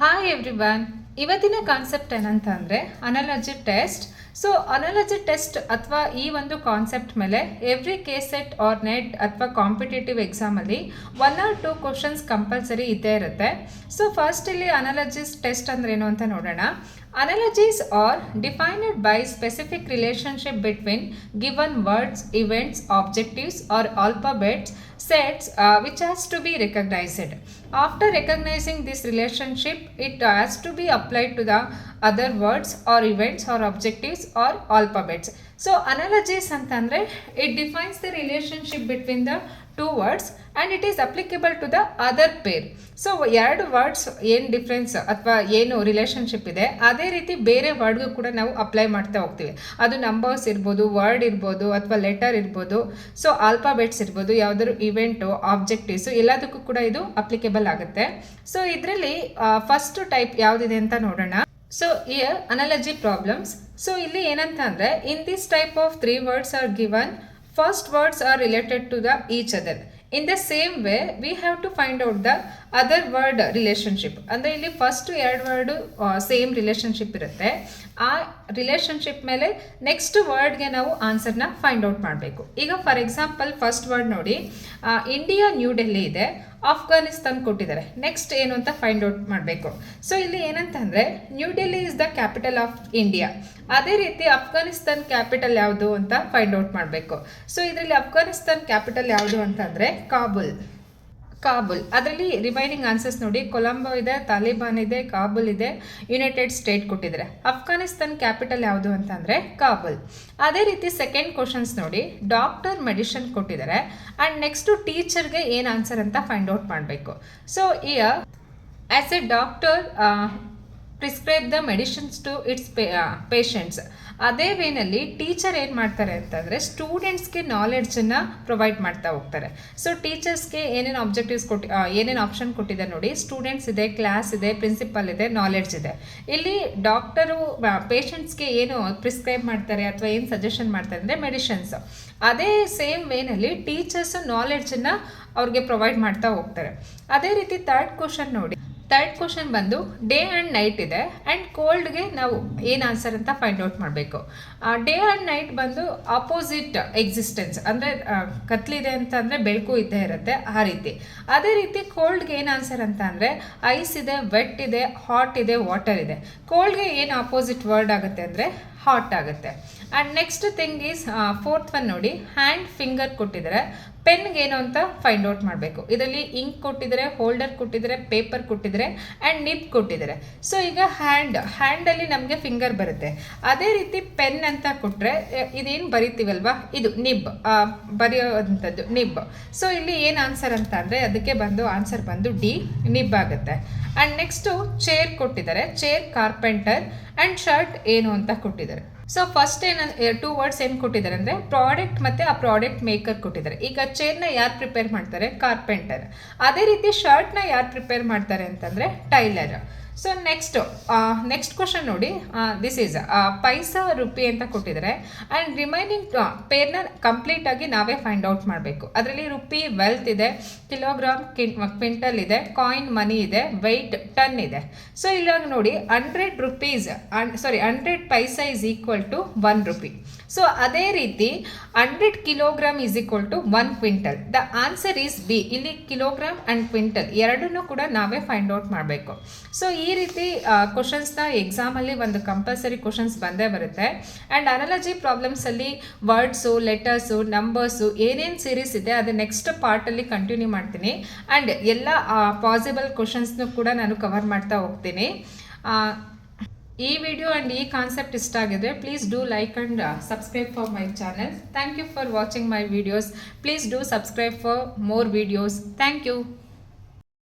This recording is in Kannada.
Hi everyone. ಇವತ್ತಿನ ಕಾನ್ಸೆಪ್ಟ್ ಏನಂತಂದರೆ analogy test. So analogy test ಅಥವಾ ಈ ಒಂದು ಕಾನ್ಸೆಪ್ಟ್ ಮೇಲೆ every K SET or NET ಅಥವಾ ಕಾಂಪಿಟೇಟಿವ್ ಎಕ್ಸಾಮಲ್ಲಿ 1 or 2 ಕ್ವಶನ್ಸ್ ಕಂಪಲ್ಸರಿ ಇದ್ದೇ ಇರುತ್ತೆ. ಸೊ ಫಸ್ಟ್ ಇಲ್ಲಿ ಅನಾಲಜಿಸ್ ಟೆಸ್ಟ್ ಅಂದ್ರೆ ಏನು ಅಂತ ನೋಡೋಣ. Analogies are defined by specific relationship between given words, events, objectives or alphabets sets which has to be recognized. After recognizing this relationship, it has to be applied to the other words or events or objectives or alphabets. So analogies ಅಂತಂದ್ರೆ it defines the relationship between the two words and it is applicable to the other pair. So ಎರಡು ವರ್ಡ್ಸ್ ಏನು ಡಿಫ್ರೆನ್ಸ್ ಅಥವಾ ಏನು ರಿಲೇಷನ್ಶಿಪ್ ಇದೆ ಅದೇ ರೀತಿ ಬೇರೆ ವರ್ಡ್ಗೂ ಕೂಡ ನಾವು ಅಪ್ಲೈ ಮಾಡ್ತಾ ಹೋಗ್ತೀವಿ. ಅದು ನಂಬರ್ಸ್ ಇರ್ಬೋದು, ವರ್ಡ್ ಇರ್ಬೋದು ಅಥವಾ ಲೆಟರ್ ಇರ್ಬೋದು, ಸೊ ಆಲ್ಫಾಬೆಟ್ಸ್ ಇರ್ಬೋದು, ಯಾವುದಾದ್ರು ಇವೆಂಟು, ಆಬ್ಜೆಕ್ಟಿವ್ಸು ಎಲ್ಲದಕ್ಕೂ ಕೂಡ ಇದು ಅಪ್ಲಿಕೇಬಲ್ ಆಗುತ್ತೆ. ಸೊ ಇದರಲ್ಲಿ ಫಸ್ಟ್ ಟೈಪ್ ಯಾವುದಿದೆ ಅಂತ ನೋಡೋಣ. So here analogy problems. So ಇಲ್ಲಿ ಏನಂತ ಅಂದರೆ in this type of 3 words are given. First words are related to the each other. In the same way, we have to find out the other word relationship. ಅಂದರೆ ಇಲ್ಲಿ ಫಸ್ಟ್ 2 ವರ್ಡು ಸೇಮ್ ರಿಲೇಷನ್ಶಿಪ್ ಇರುತ್ತೆ. ಆ ರಿಲೇಷನ್ಶಿಪ್ ಮೇಲೆ ನೆಕ್ಸ್ಟ್ ವರ್ಡ್ಗೆ ನಾವು ಆನ್ಸರ್ನ ಫೈಂಡ್ ಔಟ್ ಮಾಡಬೇಕು. ಈಗ ಫಾರ್ ಎಕ್ಸಾಂಪಲ್ ಫಸ್ಟ್ ವರ್ಡ್ ನೋಡಿ, ಇಂಡಿಯಾ ನ್ಯೂ ಡೆಲ್ಲಿ ಇದೆ, ಆಫ್ಘಾನಿಸ್ತಾನ್ ಕೊಟ್ಟಿದ್ದಾರೆ. ನೆಕ್ಸ್ಟ್ ಏನು ಅಂತ ಫೈಂಡ್ ಔಟ್ ಮಾಡಬೇಕು. ಸೊ ಇಲ್ಲಿ ಏನಂತಂದರೆ new Delhi is the capital of India. ಅದೇ ರೀತಿ ಅಫ್ಘಾನಿಸ್ತಾನ್ ಕ್ಯಾಪಿಟಲ್ ಯಾವುದು ಅಂತ ಫೈಂಡ್ ಔಟ್ ಮಾಡಬೇಕು. ಸೊ ಇದರಲ್ಲಿ ಅಫ್ಘಾನಿಸ್ತಾನ್ ಕ್ಯಾಪಿಟಲ್ ಯಾವುದು ಅಂತಂದರೆ ಕಾಬುಲ್. ಅದರಲ್ಲಿ ರಿಮೈನಿಂಗ್ ಆನ್ಸರ್ಸ್ ನೋಡಿ, ಕೊಲಂಬೋ ಇದೆ, ತಾಲಿಬಾನ್ ಇದೆ, ಕಾಬುಲ್ ಇದೆ, ಯುನೈಟೆಡ್ ಸ್ಟೇಟ್ ಕೊಟ್ಟಿದ್ದಾರೆ. ಅಫ್ಘಾನಿಸ್ತಾನ್ ಕ್ಯಾಪಿಟಲ್ ಯಾವುದು ಅಂತಂದರೆ ಕಾಬುಲ್. ಅದೇ ರೀತಿ ಸೆಕೆಂಡ್ ಕ್ವಶನ್ಸ್ ನೋಡಿ, ಡಾಕ್ಟರ್ ಮೆಡಿಷನ್ ಕೊಟ್ಟಿದ್ದಾರೆ ಆ್ಯಂಡ್ ನೆಕ್ಸ್ಟು ಟೀಚರ್ಗೆ ಏನು ಆನ್ಸರ್ ಅಂತ ಫೈಂಡ್ ಔಟ್ ಮಾಡಬೇಕು. So here as a doctor prescribe the medicines to its patients. ಅದೇ ವೇನಲ್ಲಿ ಟೀಚರ್ ಏನು ಮಾಡ್ತಾರೆ ಅಂತಂದರೆ ಸ್ಟೂಡೆಂಟ್ಸ್ಗೆ ನಾಲೆಡ್ಜನ್ನು ಪ್ರೊವೈಡ್ ಮಾಡ್ತಾ ಹೋಗ್ತಾರೆ. ಸೊ ಟೀಚರ್ಸ್ಗೆ ಏನೇನು ಆಬ್ಜೆಕ್ಟಿವ್ಸ್ ಏನೇನು ಆಪ್ಷನ್ ಕೊಟ್ಟಿದ್ದಾರೆ ನೋಡಿ, ಸ್ಟೂಡೆಂಟ್ಸ್ ಇದೆ, ಕ್ಲಾಸ್ ಇದೆ, ಪ್ರಿನ್ಸಿಪಲ್ ಇದೆ, ನಾಲೆಡ್ಜ್ ಇದೆ. ಇಲ್ಲಿ ಡಾಕ್ಟರು ಪೇಷಂಟ್ಸ್ಗೆ ಏನು ಪ್ರಿಸ್ಕ್ರೈಬ್ ಮಾಡ್ತಾರೆ ಅಥವಾ ಏನು ಸಜೆಷನ್ ಮಾಡ್ತಾರೆ ಅಂದರೆ ಮೆಡಿಷನ್ಸ್. ಅದೇ ಸೇಮ್ ವೇನಲ್ಲಿ ಟೀಚರ್ಸು ನಾಲೆಡ್ಜನ್ನು ಅವ್ರಿಗೆ ಪ್ರೊವೈಡ್ ಮಾಡ್ತಾ ಹೋಗ್ತಾರೆ. ಅದೇ ರೀತಿ ಥರ್ಡ್ ಕ್ವಶನ್ ನೋಡಿ, ಥರ್ಡ್ ಕ್ವಶನ್ ಬಂದು ಡೇ ಆ್ಯಂಡ್ ನೈಟ್ ಇದೆ ಆ್ಯಂಡ್ ಕೋಲ್ಡ್ಗೆ ನಾವು ಏನು ಆನ್ಸರ್ ಅಂತ ಫೈಂಡ್ ಔಟ್ ಮಾಡಬೇಕು. ಡೇ ಆ್ಯಂಡ್ ನೈಟ್ ಬಂದು ಆಪೋಸಿಟ್ ಎಕ್ಸಿಸ್ಟೆನ್ಸ್, ಅಂದರೆ ಕತ್ಲಿದೆ ಅಂತ ಅಂದರೆ ಬೆಳಕು ಇದ್ದೇ ಇರುತ್ತೆ, ಆ ರೀತಿ. ಅದೇ ರೀತಿ ಕೋಲ್ಡ್ಗೆ ಏನು ಆನ್ಸರ್ ಅಂತ ಅಂದರೆ ಐಸ್ ಇದೆ, ವೆಟ್ ಇದೆ, ಹಾಟ್ ಇದೆ, ವಾಟರ್ ಇದೆ. ಕೋಲ್ಡ್ಗೆ ಏನು ಆಪೋಸಿಟ್ ವರ್ಡ್ ಆಗುತ್ತೆ ಅಂದರೆ ಹಾಟ್ ಆಗುತ್ತೆ. And next thing is fourth one ನೋಡಿ, ಹ್ಯಾಂಡ್, ಫಿಂಗರ್ ಕೊಟ್ಟಿದ್ದಾರೆ. ಪೆನ್ಗೆ ಏನು ಅಂತ ಫೈಂಡ್ ಔಟ್ ಮಾಡಬೇಕು. ಇದರಲ್ಲಿ ಇಂಕ್ ಕೊಟ್ಟಿದ್ದಾರೆ, ಹೋಲ್ಡರ್ ಕೊಟ್ಟಿದ್ದಾರೆ, ಪೇಪರ್ ಕೊಟ್ಟಿದ್ದಾರೆ ಆ್ಯಂಡ್ ನಿಬ್ ಕೊಟ್ಟಿದ್ದಾರೆ. ಸೊ ಈಗ ಹ್ಯಾಂಡಲ್ಲಿ ನಮಗೆ ಫಿಂಗರ್ ಬರುತ್ತೆ. ಅದೇ ರೀತಿ ಪೆನ್ ಅಂತ ಕೊಟ್ಟರೆ ಇದೇನು ಬರಿತೀವಲ್ವಾ, ಇದು ನಿಬ್, ಬರೆಯೋವಂಥದ್ದು ನಿಬ್. ಸೊ ಇಲ್ಲಿ ಏನು ಆನ್ಸರ್ ಅಂತ ಅಂದರೆ ಅದಕ್ಕೆ ಬಂದು ಆನ್ಸರ್ ಬಂದು ಡಿ, ನಿಬ್ ಆಗುತ್ತೆ. ಆ್ಯಂಡ್ ನೆಕ್ಸ್ಟು ಚೇರ್ ಕೊಟ್ಟಿದ್ದಾರೆ, ಚೇರ್ ಕಾರ್ಪೆಂಟರ್ ಆ್ಯಂಡ್ ಶರ್ಟ್ ಏನು ಅಂತ ಕೊಟ್ಟಿದ್ದಾರೆ. ಸೊ ಫಸ್ಟ್ 2 ವರ್ಡ್ಸ್ ಏನು ಕೊಟ್ಟಿದ್ದಾರೆ ಅಂದರೆ ಪ್ರಾಡಕ್ಟ್ ಮತ್ತು ಆ ಪ್ರಾಡಕ್ಟ್ ಮೇಕರ್ ಕೊಟ್ಟಿದ್ದಾರೆ. ಈಗ ಚೇರ್ನ ಯಾರು ಪ್ರಿಪೇರ್ ಮಾಡ್ತಾರೆ, ಕಾರ್ಪೆಂಟರ್. ಅದೇ ರೀತಿ ಶರ್ಟ್ನ ಯಾರು ಪ್ರಿಪೇರ್ ಮಾಡ್ತಾರೆ ಅಂತಂದರೆ ಟೈಲರ್. ಸೊ ನೆಕ್ಸ್ಟ್ ಕ್ವಶನ್ ನೋಡಿ, ದಿಸ್ ಈಸ್ ಪೈಸಾ, ರುಪಿ ಅಂತ ಕೊಟ್ಟಿದ್ದಾರೆ ಆ್ಯಂಡ್ ರಿಮೈನಿಂಗ್ ಪೇರ್ನ ಕಂಪ್ಲೀಟಾಗಿ ನಾವೇ ಫೈಂಡ್ ಔಟ್ ಮಾಡಬೇಕು. ಅದರಲ್ಲಿ ರುಪಿ ವೆಲ್ತ್ ಇದೆ, ಕಿಲೋಗ್ರಾಮ್ ಕ್ವಿಂಟಲ್ ಇದೆ, ಕಾಯಿನ್ ಮನಿ ಇದೆ, ವೆಯ್ಟ್ ಟನ್ ಇದೆ. ಸೊ ಇವಾಗ ನೋಡಿ 100 paisa is equal to 1 rupee. So ಅದೇ ರೀತಿ 100 kilogram is equal to 1 quintal. The answer is B. ಇಲ್ಲಿ ಕಿಲೋಗ್ರಾಮ್ ಆ್ಯಂಡ್ ಕ್ವಿಂಟಲ್ ಎರಡನ್ನೂ ಕೂಡ ನಾವೇ ಫೈಂಡ್ ಔಟ್ ಮಾಡಬೇಕು. ಸೊ ಈ ರೀತಿ ಕ್ವಶನ್ಸ್ನ ಎಕ್ಸಾಮಲ್ಲಿ ಒಂದು ಕಂಪಲ್ಸರಿ ಕ್ವಶನ್ಸ್ ಬಂದೇ ಬರುತ್ತೆ. ಆ್ಯಂಡ್ ಅನಾಲಜಿ ಪ್ರಾಬ್ಲಮ್ಸಲ್ಲಿ ವರ್ಡ್ಸು, ಲೆಟರ್ಸು, ನಂಬರ್ಸು ಏನೇನು ಸೀರೀಸ್ ಇದೆ ಅದು ನೆಕ್ಸ್ಟ್ ಪಾರ್ಟಲ್ಲಿ ಕಂಟಿನ್ಯೂ ಮಾಡ್ತೀನಿ. ಆ್ಯಂಡ್ ಎಲ್ಲ ಪಾಸಿಬಲ್ ಕ್ವಶನ್ಸ್ನೂ ಕೂಡ ನಾನು ಕವರ್ ಮಾಡ್ತಾ ಹೋಗ್ತೀನಿ. ಈ ವಿಡಿಯೋ ಆ್ಯಂಡ್ ಈ ಕಾನ್ಸೆಪ್ಟ್ ಇಷ್ಟ ಆಗಿದೆ, please do like and subscribe for my channel. Thank you for watching my videos. Please do subscribe for more videos. Thank you.